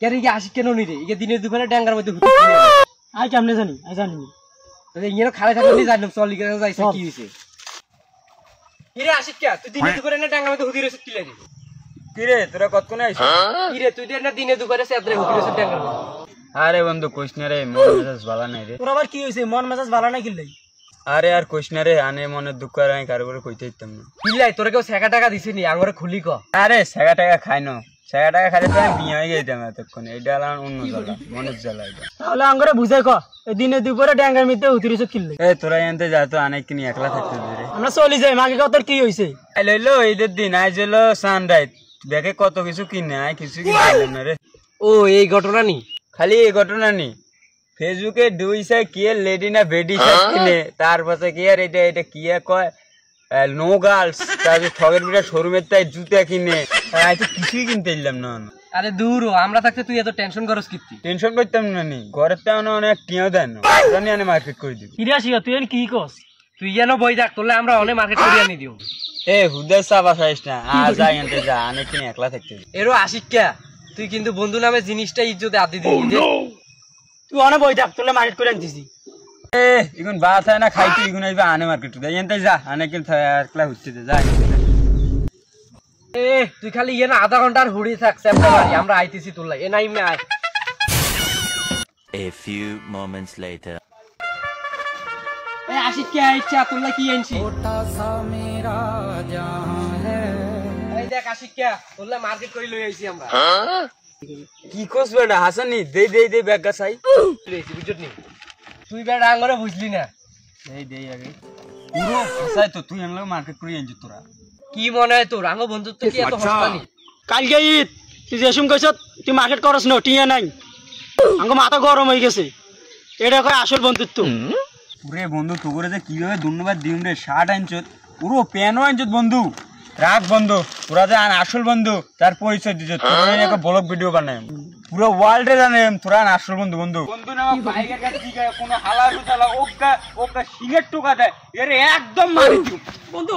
কেন কি আসি কেন নি রে ইগে দিনের দুপুরে ডাঙ্গার মধ্যে হুতি আই কেমনে জানি আই জানি রে ইগে খালে থাকলে জানলাম চল লিগে যাইছে কি হইছে কিরে আসি কে তুই দিনের দুপুরে না ডাঙ্গার মধ্যে হুতি রইছিস কি লাগি কিরে তোরা কতক্ষণ আইছিস কিরে তুই না দিনের দুপুরে সেদরে হুতি রইছিস ডাঙ্গার মধ্যে আরে বন্ধু কইস না রে মন মেজাজ ভালো নাই রে তোর আবার কি হইছে মন মেজাজ ভালো না কিল্লাই আরে আর কইস না রে আনে মনে দুঃখ আর আমি কারো করে কইতে দিতাম না কিলাই তোরে কেউ 6 টাকা দিছিস নি আঙ্গরে খুলি ক আরে 6 টাকা খাই না 6 টাকা খাইলে তো আমি বিয়ে হয়ে যাইতাম এতক্ষণ এটা হলো অন্য জ্বালা মনের জ্বালা এটা তাহলে আঙ্গরে বুঝাই ক এই দিনে দুপুরে ডাঙ্গার মধ্যে হুতি রইছিস কিল্লাই এ তোরা এনতে যা তো অনেক কিনি একলা থাকতে দে রে আমরা চলি যাই মাকে কত কি হইছে লইলো ঈদের দিন আজ হলো সানরাইজ ব্যাগে কত কিছু কিনে আই কিছু কিনলাম না রে ও এই ঘটনা নি খালি এই ঘটনা নি ফেসবুকে দুইছে কি লেডি না বেডি শার্ট কিনে তারপরে কি আর এটা কি কয় নো গার্লস তারপরে ঠগের বিটা শোরুমের তাই জুতা কিনে আই তো কিছুই কিনতে দিলাম না আরে দূর আমরা থাকতে তুই এত টেনশন করস কি টেনশন করতাম না নি ঘরের তো অনেক টিয়াও দেন জানি আমি মার্কেট করে দিই কিরে আসি তুই কি কস তুই যেন বই দেখ তোলে আমরা অনেক মার্কেট করে আনি দিও এ হুদার সাবা খাইস না যা এনতে যা অনেক কিনে একলা থাকতে এরও আশিক কে তুই কিন্তু বন্ধু নামে জিনিসটা ইজ্জতে আদি দিবি যে তুই অনেক বই থাক তোলে মার্কেট করে আনতিছি এ এখন বাস হয় না খাইতে এখন আইবা আনে মার্কেট করে এনতে যা অনেক একলা হচ্ছে যা এ তুই খালি ইয়ে না আধা ঘন্টার হুড়ি থাক স্যাপটা বাড়ি আমরা আইতেছি তোর লাই এ নাই মে আয় A few moments later. এ আশিক কে আইছা তোর লাই কি আনছি এই দেখ আশিক কে তোর লাই মার্কেট করে লই আইছি আমরা কি কোস বেটা হাসানি দে ব্যাগ গাছাই লইছি বুঝছ নি তুই বেটা আঙ্গরে বুঝলি না দে আগে পুরো হাসাই তো তুই আমলা মার্কেট করে আনছিস তোরা কি মনে হয় তোর আঙ্গ বন্ধুত্ব কি এত হস্তানি কালকে ঈদ তুই যেসম কইছ তুই মার্কেট করস না টিয়া নাই আঙ্গ মাথা গরম হয়ে গেছে এটা কয় আসল বন্ধুত্ব পুরে বন্ধু তোরে যে কিভাবে ধন্যবাদ দিম রে শার্ট আনছত পুরো প্যানও আনছত বন্ধু রাখ বন্ধু তোরা যে আসল বন্ধু তার পরিচয় দিছ তোরা একটা ব্লগ ভিডিও বানাই পুরো ওয়ার্ল্ডে জানে তোরা আসল বন্ধু বন্ধু নাম বাইকের কাছে কি গায় কোনো হালা রুতালা ওকা সিগারেট টোকা দেয় এর একদম মারি দিও বন্ধু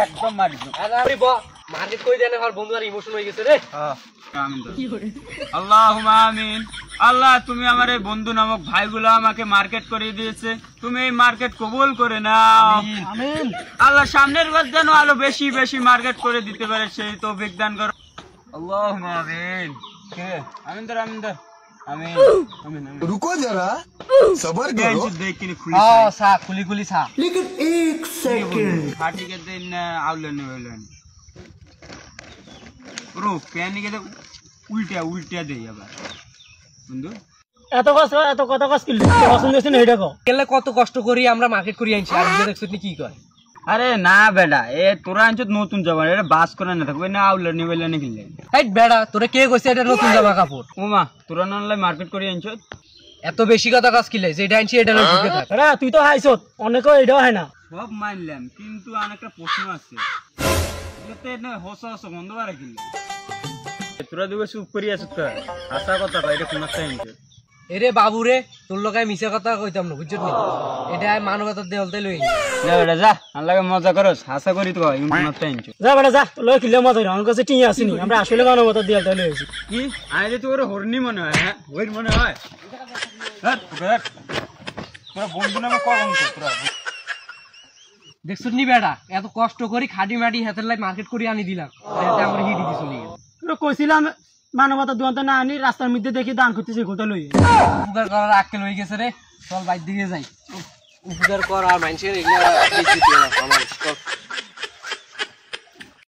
একদম মারি দিও আরে ব মার্কেট কই দেনে আর বন্ধু আর ইমোশন হয়ে গেছে রে আল্লাহুম্মা আমিন আল্লাহ তুমি আমার এই বন্ধু নামক ভাইগুলো আমাকে মার্কেট করে দিয়েছে তুমি এই মার্কেট কবুল করে নাও আমিন আল্লাহ সামনের বার যেন আলো বেশি বেশি মার্কেট করে দিতে পারে সেই তৌফিক দান করো আল্লাহুম্মা আমিন কে আমিন আমিন रुको जरा सबर करो দেখিনি খুলি সা খুলি সা लेकिन एक सेकंड ফাটি কে দিন আউলেন হইলেন পুরো প্যানি কে উল্টা দেই আবার বন্ধু এত কথা কস কি পছন্দ হইছে না এটা কও গেলে কত কষ্ট করি আমরা মার্কেট করি আনছি আর বুঝে দেখছ কি কয় আরে না বেটা এ তোরা আনছত নতুন জামা এটা বাস করে না থাকবে না আউলেন নিবেলেন কিনলে এই বেড়া তোরে কে কইছে এটা নতুন জামা কাপড় ওমা তোরা নালে মার্কেট করে আনছত এত বেশি কথা কাজ কিলাই যেটা আনছি এটা লই ঢুকে থাক আরে তুই তো হাইছত অনেকও এটাও হয় না সব মানলাম কিন্তু অনেকটা প্রশ্ন আছে এতে না হোসা বন্ধ করে কিনলে তোরা দুটো চুপ করি আছো তো আশা কথা কয় এটা কোন একটা আনছত এরে বাবু রে তোর লোকায় মিছা কথা কইতাম না বুঝছ নি এটা মানবতার দেওলতে লই যা বেটা যা আল্লাহকে মজা করস আশা করি তো কোন একটা আনছত যা বেটা যা লই কিলে মজা আমার কাছে টিয়া আসেনি আমরা আসলে মানবতা দিয়ে তাই লইছি কি আইলে তোর হরনি মনে হয় হ্যাঁ ওই মনে হয় তোরা বন্ধু নামে কম তোরা দেখছ নি বেড়া এত কষ্ট করি খাডি মাটি হাতের লাই মার্কেট করে আনি দিলাম এটা আমরা হিডি দিছ নি তো কইছিলাম মানবতা দুয়ান্ত না আনি রাস্তার মধ্যে দেখি দান করতেছি গোটা লই উপকার করার আক্কেল হয়ে গেছে রে চল বাইর দিকে যাই উপকার কর আর মানুষের এগুলা